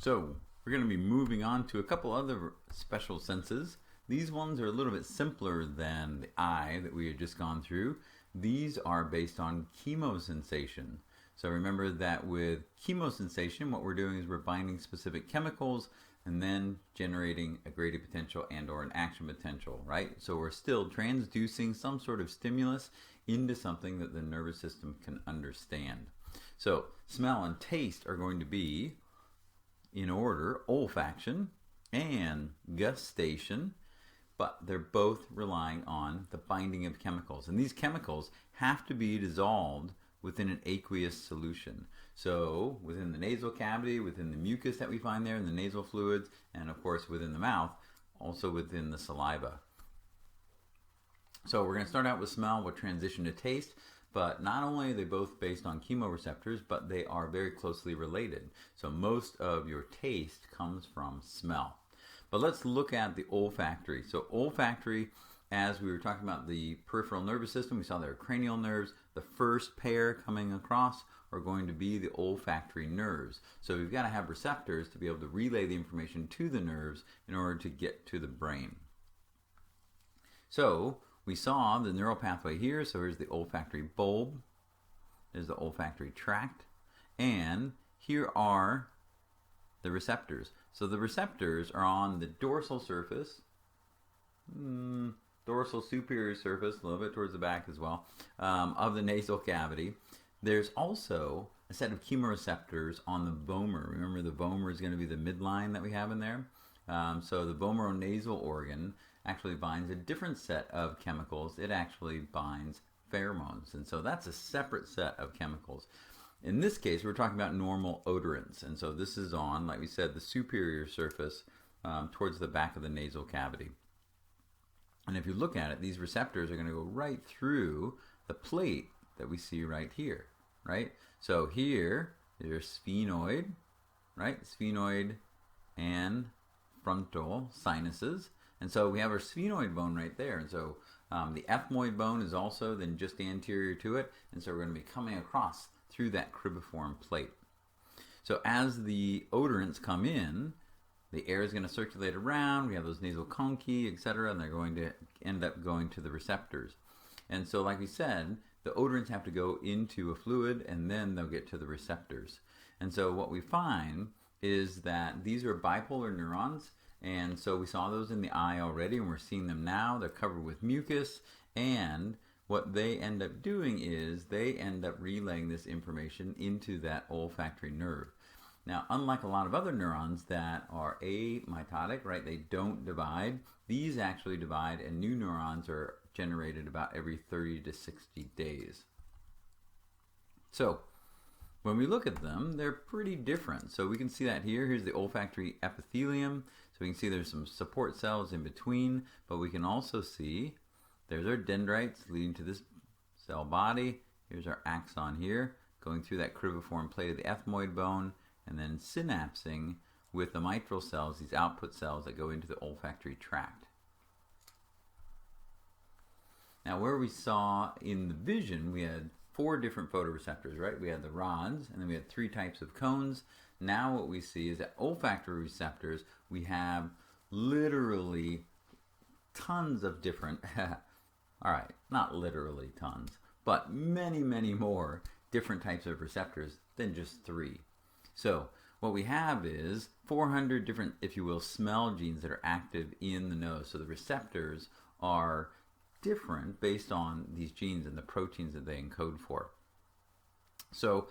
So we're going to be moving on to a couple other special senses. These ones are a little bit simpler than the eye that we had just gone through. These are based on chemosensation. So remember that with chemosensation, what we're doing is we're binding specific chemicals and then generating a gradient potential and or an action potential, right? So we're still transducing some sort of stimulus into something that the nervous system can understand. So smell and taste are going to be, in order, olfaction and gustation, but they're both relying on the binding of chemicals. And these chemicals have to be dissolved within an aqueous solution. So within the nasal cavity, within the mucus that we find there in the nasal fluids, and of course within the mouth, also within the saliva. So we're going to start out with smell, we'll transition to taste, but not only are they both based on chemoreceptors, but they are very closely related. So most of your taste comes from smell. But let's look at the olfactory. So olfactory, as we were talking about the peripheral nervous system, we saw there are cranial nerves. The first pair coming across are going to be the olfactory nerves. So we've got to have receptors to be able to relay the information to the nerves in order to get to the brain. So we saw the neural pathway here. So here's the olfactory bulb. There's the olfactory tract. And here are the receptors. So the receptors are on the dorsal surface, dorsal superior surface, a little bit towards the back as well, of the nasal cavity. There's also a set of chemoreceptors on the vomer. Remember, the vomer is going to be the midline that we have in there. So the vomeronasal organ actually binds a different set of chemicals. It actually binds pheromones. And so that's a separate set of chemicals. In this case, we're talking about normal odorants. And so this is on, like we said, the superior surface towards the back of the nasal cavity. And if you look at it, these receptors are going to go right through the plate that we see right here, right? So here, there's sphenoid, right? Sphenoid and frontal sinuses. And so we have our sphenoid bone right there. And so the ethmoid bone is also then just anterior to it. And so we're going to be coming across through that cribriform plate. So as the odorants come in, the air is going to circulate around. We have those nasal conchae, etc., and they're going to end up going to the receptors. And so, like we said, the odorants have to go into a fluid, and then they'll get to the receptors. And so what we find is that these are bipolar neurons, and so we saw those in the eye already, and we're seeing them now. They're covered with mucus, and what they end up doing is they end up relaying this information into that olfactory nerve. Now, unlike a lot of other neurons that are amitotic, right, they don't divide, these actually divide, and new neurons are generated about every 30 to 60 days. So, when we look at them, they're pretty different. So we can see that here. Here's the olfactory epithelium. So we can see there's some support cells in between, but we can also see there's our dendrites leading to this cell body. Here's our axon here, going through that cribriform plate of the ethmoid bone, and then synapsing with the mitral cells, these output cells that go into the olfactory tract. Now, where we saw in the vision, we had 4 different photoreceptors, right? We had the rods, and then we had 3 types of cones. Now what we see is that olfactory receptors, we have literally tons of different, all right, not literally tons, but many, many more different types of receptors than just 3. So what we have is 400 different, if you will, smell genes that are active in the nose. So the receptors are different based on these genes and the proteins that they encode for. So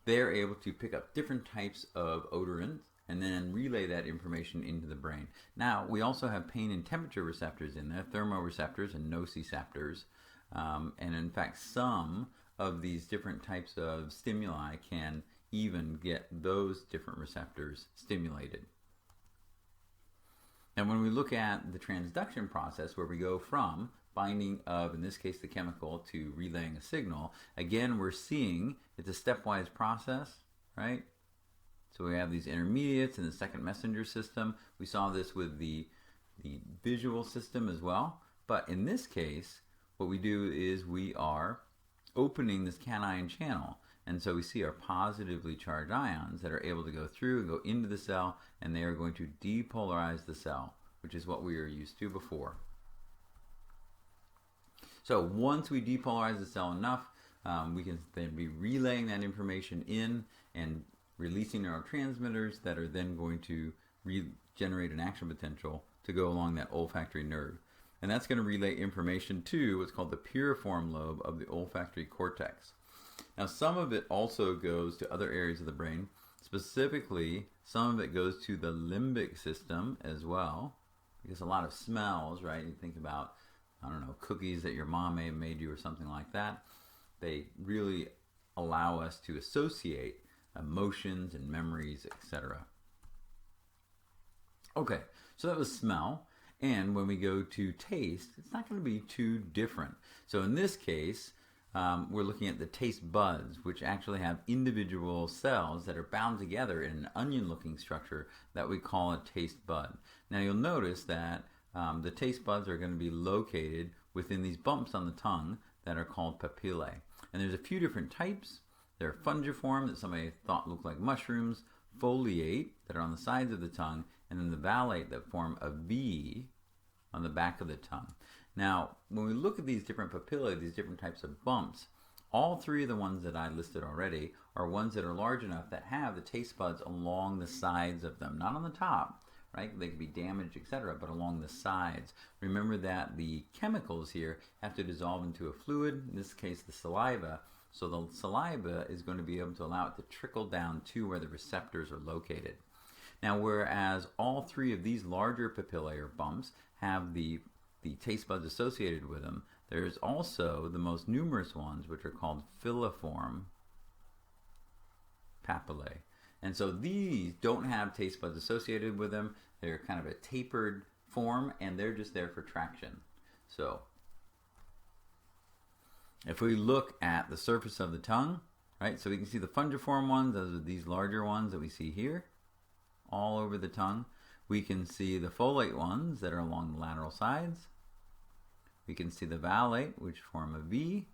they're able to pick up different types of odorants and then relay that information into the brain. Now, we also have pain and temperature receptors in there, thermoreceptors and nociceptors. And in fact, some of these different types of stimuli can even get those different receptors stimulated. And when we look at the transduction process, where we go from binding of, in this case, the chemical to relaying a signal, again, we're seeing it's a stepwise process, right? So we have these intermediates in the second messenger system. We saw this with the visual system as well. But in this case, what we do is we are opening this cation channel. And so we see our positively charged ions that are able to go through and go into the cell, and they are going to depolarize the cell, which is what we were used to before. So once we depolarize the cell enough, we can then be relaying that information in and releasing neurotransmitters that are then going to generate an action potential to go along that olfactory nerve. And that's going to relay information to what's called the piriform lobe of the olfactory cortex. Now, some of it also goes to other areas of the brain. Specifically, some of it goes to the limbic system as well, because a lot of smells, right? You think about, I don't know, cookies that your mom may have made you or something like that. They really allow us to associate emotions and memories, etc. Okay, so that was smell. And when we go to taste, it's not going to be too different. So in this case, we're looking at the taste buds, which actually have individual cells that are bound together in an onion-looking structure that we call a taste bud. Now you'll notice that the taste buds are going to be located within these bumps on the tongue that are called papillae. And there's a few different types. There are fungiform that somebody thought looked like mushrooms, foliate that are on the sides of the tongue, and then the vallate that form a V on the back of the tongue. Now, when we look at these different papillae, these different types of bumps, all three of the ones that I listed already are ones that are large enough that have the taste buds along the sides of them, not on the top, right? They could be damaged, etc., but along the sides. Remember that the chemicals here have to dissolve into a fluid, in this case the saliva, so the saliva is going to be able to allow it to trickle down to where the receptors are located. Now, whereas all three of these larger papillae or bumps have the taste buds associated with them, there's also the most numerous ones, which are called filiform papillae. And so these don't have taste buds associated with them. They're kind of a tapered form, and they're just there for traction. So if we look at the surface of the tongue, right, so we can see the fungiform ones, those are these larger ones that we see here, all over the tongue. We can see the folate ones that are along the lateral sides. We can see the vallate, which form a V.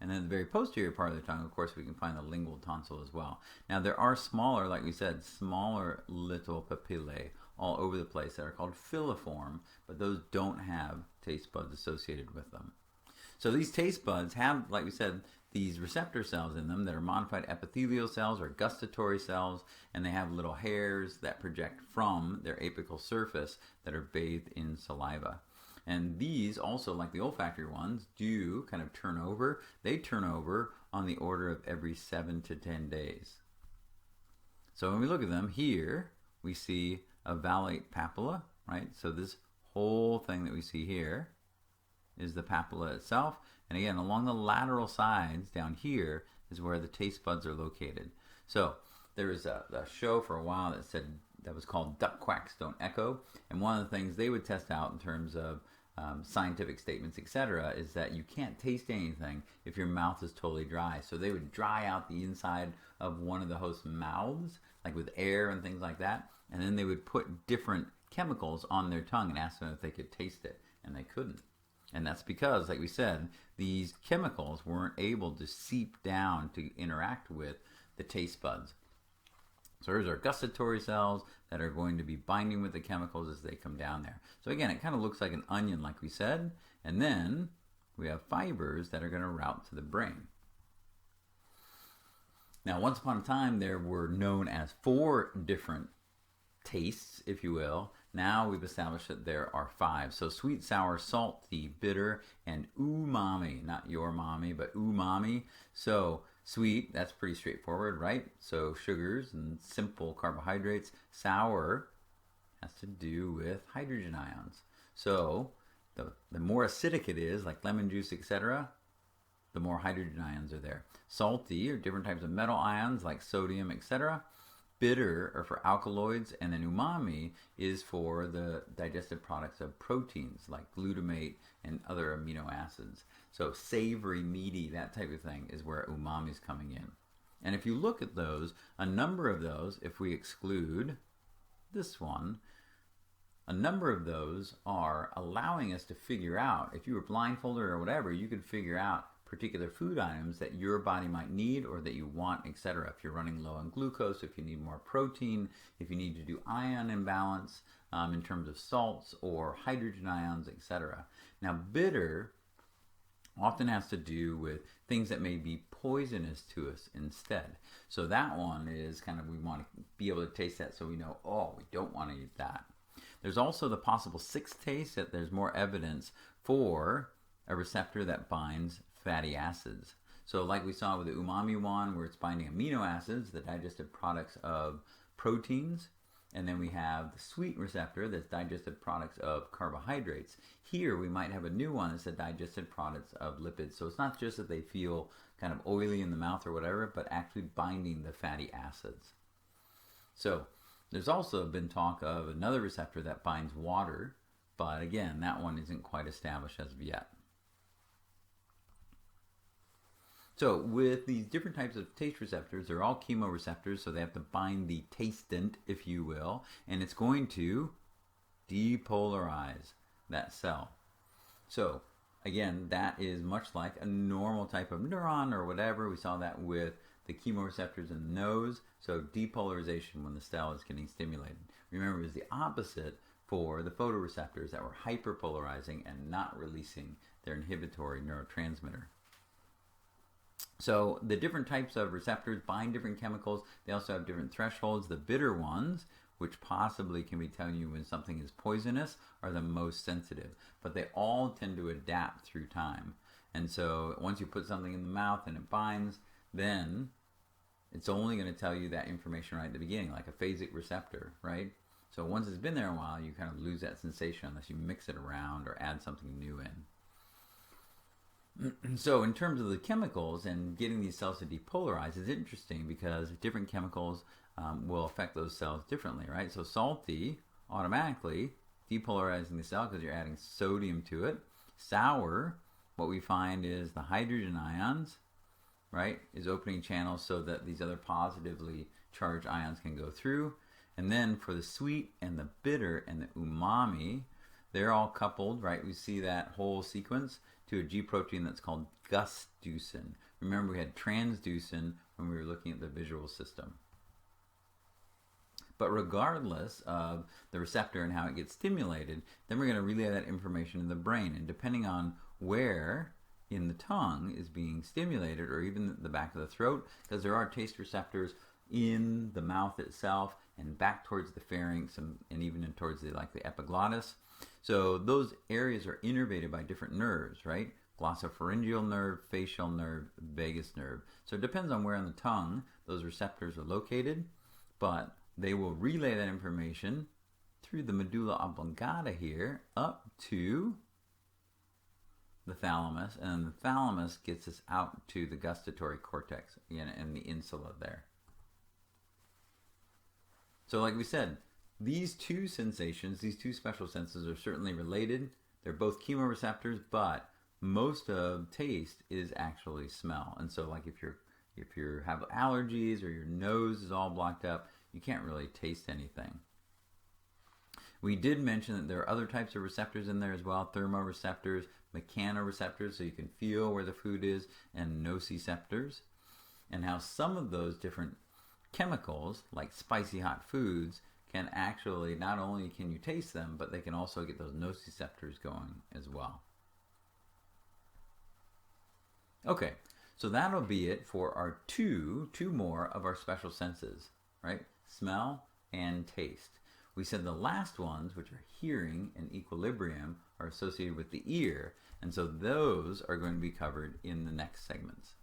And then the very posterior part of the tongue, of course, we can find the lingual tonsil as well. Now, there are smaller, like we said, smaller little papillae all over the place that are called filiform, but those don't have taste buds associated with them. So these taste buds have, like we said, these receptor cells in them that are modified epithelial cells or gustatory cells, and they have little hairs that project from their apical surface that are bathed in saliva. And these also, like the olfactory ones, do kind of turn over. They turn over on the order of every 7 to 10 days. So when we look at them here, we see a vallate papilla, right? So this whole thing that we see here is the papilla itself. And again, along the lateral sides down here is where the taste buds are located. So there was a show for a while that was called Duck Quacks Don't Echo. And one of the things they would test out in terms of scientific statements, etc., is that you can't taste anything if your mouth is totally dry. So they would dry out the inside of one of the host's mouths, like with air and things like that, and then they would put different chemicals on their tongue and ask them if they could taste it, and they couldn't. And that's because, like we said, these chemicals weren't able to seep down to interact with the taste buds. So there's our gustatory cells that are going to be binding with the chemicals as they come down there. So again, it kind of looks like an onion, like we said. And then we have fibers that are going to route to the brain. Now, once upon a time, there were known as 4 different tastes, if you will. Now we've established that there are 5. So sweet, sour, salty, bitter, and umami. Not your mommy, but umami. So sweet, that's pretty straightforward, right? So sugars and simple carbohydrates. Sour has to do with hydrogen ions. So the more acidic it is, like lemon juice, etc., the more hydrogen ions are there. Salty are different types of metal ions like sodium, etc. Bitter are for alkaloids, and then umami is for the digestive products of proteins like glutamate and other amino acids. So savory, meaty, that type of thing is where umami is coming in. And if you look at those, a number of those, if we exclude this one, a number of those are allowing us to figure out, if you were blindfolded or whatever, you could figure out particular food items that your body might need or that you want, etc. If you're running low on glucose, if you need more protein, if you need to do ion imbalance in terms of salts or hydrogen ions, etc. Now, bitter often has to do with things that may be poisonous to us instead. So that one is kind of, we want to be able to taste that so we know, oh, we don't want to eat that. There's also the possible sixth taste, that there's more evidence for a receptor that binds fatty acids. So like we saw with the umami one, where it's binding amino acids, the digested products of proteins, and then we have the sweet receptor that's digested products of carbohydrates. Here we might have a new one that's the digested products of lipids. So it's not just that they feel kind of oily in the mouth or whatever, but actually binding the fatty acids. So there's also been talk of another receptor that binds water, but again, that one isn't quite established as of yet. So with these different types of taste receptors, they're all chemoreceptors, so they have to bind the tastant, if you will, and it's going to depolarize that cell. So again, that is much like a normal type of neuron or whatever. We saw that with the chemoreceptors in the nose. So depolarization when the cell is getting stimulated. Remember, it was the opposite for the photoreceptors that were hyperpolarizing and not releasing their inhibitory neurotransmitter. So the different types of receptors bind different chemicals. They also have different thresholds. The bitter ones, which possibly can be telling you when something is poisonous, are the most sensitive. But they all tend to adapt through time. And so once you put something in the mouth and it binds, then it's only going to tell you that information right at the beginning, like a phasic receptor, right? So once it's been there a while, you kind of lose that sensation unless you mix it around or add something new in. So in terms of the chemicals and getting these cells to depolarize is interesting because different chemicals will affect those cells differently, right? So salty, automatically depolarizing the cell because you're adding sodium to it. Sour, what we find is the hydrogen ions, right, is opening channels so that these other positively charged ions can go through. And then for the sweet and the bitter and the umami, they're all coupled, right? We see that whole sequence to a G protein that's called gustusin. Remember, we had transducin when we were looking at the visual system. But regardless of the receptor and how it gets stimulated, then we're going to relay that information in the brain. And depending on where in the tongue is being stimulated, or even the back of the throat, because there are taste receptors in the mouth itself and back towards the pharynx and even towards the epiglottis. So those areas are innervated by different nerves, right? Glossopharyngeal nerve, facial nerve, vagus nerve. So it depends on where on the tongue those receptors are located, but they will relay that information through the medulla oblongata here up to the thalamus, and then the thalamus gets us out to the gustatory cortex and the insula there. So like we said, these two sensations, these two special senses are certainly related. They're both chemoreceptors, but most of taste is actually smell. And so like if you have allergies or your nose is all blocked up, you can't really taste anything. We did mention that there are other types of receptors in there as well, thermoreceptors, mechanoreceptors, so you can feel where the food is, and nociceptors, and how some of those different chemicals, like spicy hot foods, can actually, not only can you taste them, but they can also get those nociceptors going as well. Okay, so that'll be it for our two more of our special senses, right? Smell and taste. We said the last ones, which are hearing and equilibrium, are associated with the ear, and so those are going to be covered in the next segments.